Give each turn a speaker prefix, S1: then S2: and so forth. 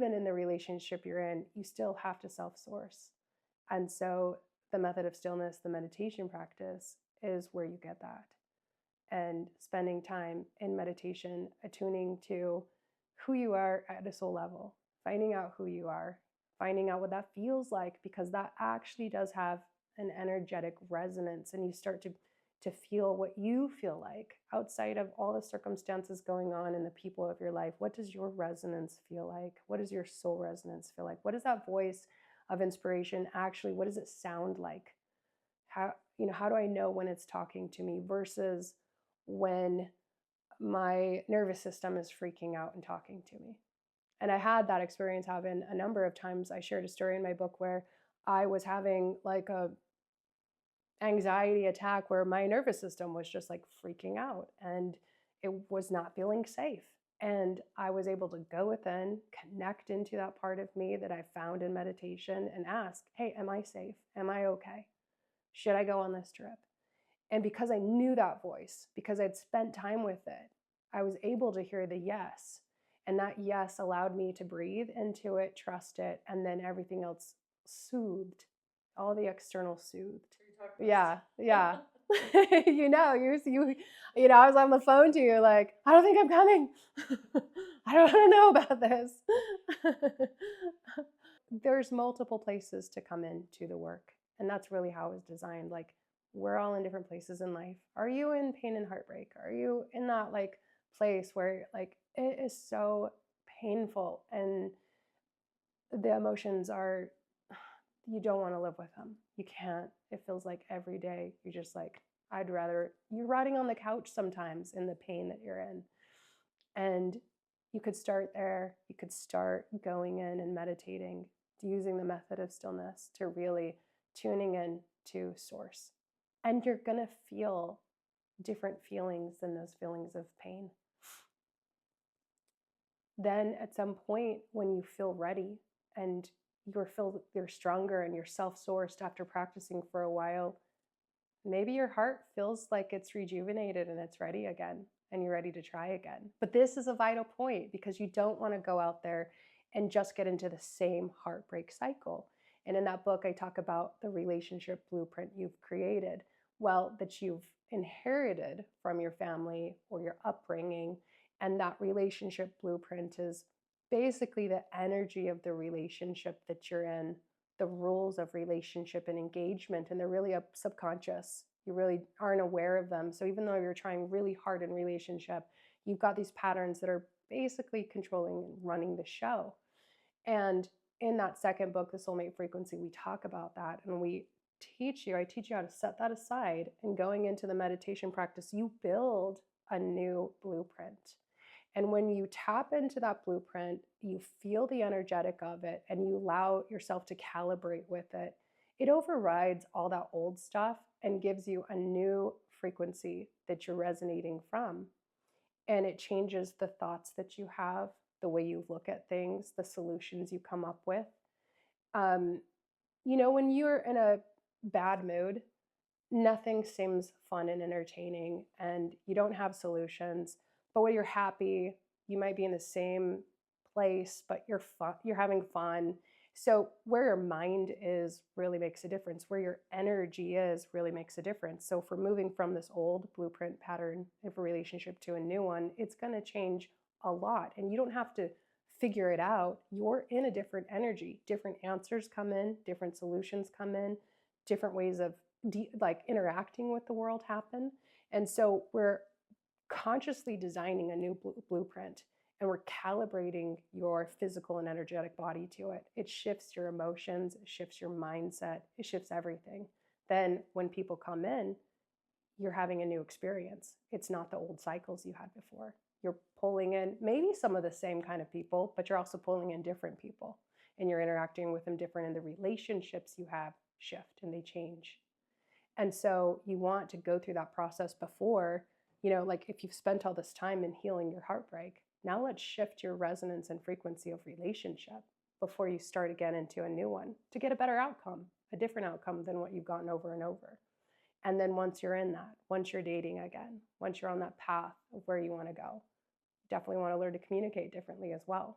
S1: even in the relationship you're in, you still have to self-source. And so the method of stillness, the meditation practice, is where you get that. And spending time in meditation, attuning to who you are at a soul level, finding out who you are, finding out what that feels like, because that actually does have an energetic resonance, and you start to feel what you feel like outside of all the circumstances going on and the people of your life. What does your resonance feel like? What does your soul resonance feel like? What is that voice of inspiration actually? What does it sound like? How do I know when it's talking to me versus when my nervous system is freaking out and talking to me? And I had that experience happen a number of times. I shared a story in my book where I was having like a anxiety attack where my nervous system was just like freaking out and it was not feeling safe. And I was able to go within, connect into that part of me that I found in meditation and ask, hey, am I safe? Am I okay? Should I go on this trip? And because I knew that voice, because I'd spent time with it, I was able to hear the yes. And that yes allowed me to breathe into it, trust it, and then everything else soothed. All the external soothed. Yeah. I was on the phone to you like, I don't think I'm coming. I don't know about this. There's multiple places to come into the work. And that's really how it was designed. Like, we're all in different places in life. Are you in pain and heartbreak? Are you in that like place where like it is so painful and the emotions are, you don't want to live with them. You can't. It feels like every day you're just like, you're rotting on the couch sometimes in the pain that you're in. And you could start there. You could start going in and meditating, using the method of stillness to really tuning in to source. And you're going to feel different feelings than those feelings of pain. Then at some point when you feel ready and you're stronger and you're self-sourced after practicing for a while, maybe your heart feels like it's rejuvenated and it's ready again and you're ready to try again. But this is a vital point because you don't want to go out there and just get into the same heartbreak cycle. And in that book, I talk about the relationship blueprint you've created, that you've inherited from your family or your upbringing. And that relationship blueprint is basically the energy of the relationship that you're in, the rules of relationship and engagement, and they're really subconscious. You really aren't aware of them. So even though you're trying really hard in relationship, you've got these patterns that are basically controlling and running the show. And in that second book, The Soulmate Frequency, we talk about that, and I teach you how to set that aside, and going into the meditation practice, you build a new blueprint. And when you tap into that blueprint, you feel the energetic of it and you allow yourself to calibrate with it. It overrides all that old stuff and gives you a new frequency that you're resonating from. And it changes the thoughts that you have, the way you look at things, the solutions you come up with. When you're in a bad mood, nothing seems fun and entertaining and you don't have solutions. But when you're happy, you might be in the same place, but you're having fun. So where your mind is really makes a difference. Where your energy is really makes a difference. So for moving from this old blueprint pattern of a relationship to a new one, it's going to change a lot. And you don't have to figure it out. You're in a different energy. Different answers come in, different solutions come in, different ways of interacting with the world happen. And so we're consciously designing a new blueprint, and we're calibrating your physical and energetic body to it. It shifts your emotions, it shifts your mindset, it shifts everything. Then when people come in, you're having a new experience. It's not the old cycles you had before. You're pulling in maybe some of the same kind of people, but you're also pulling in different people, and you're interacting with them different, and the relationships you have shift and they change. And so you want to go through that process before, like if you've spent all this time in healing your heartbreak, now let's shift your resonance and frequency of relationship before you start again into a new one to get a better outcome, a different outcome than what you've gotten over and over. And then once you're in that, once you're dating again, once you're on that path of where you want to go, definitely want to learn to communicate differently as well.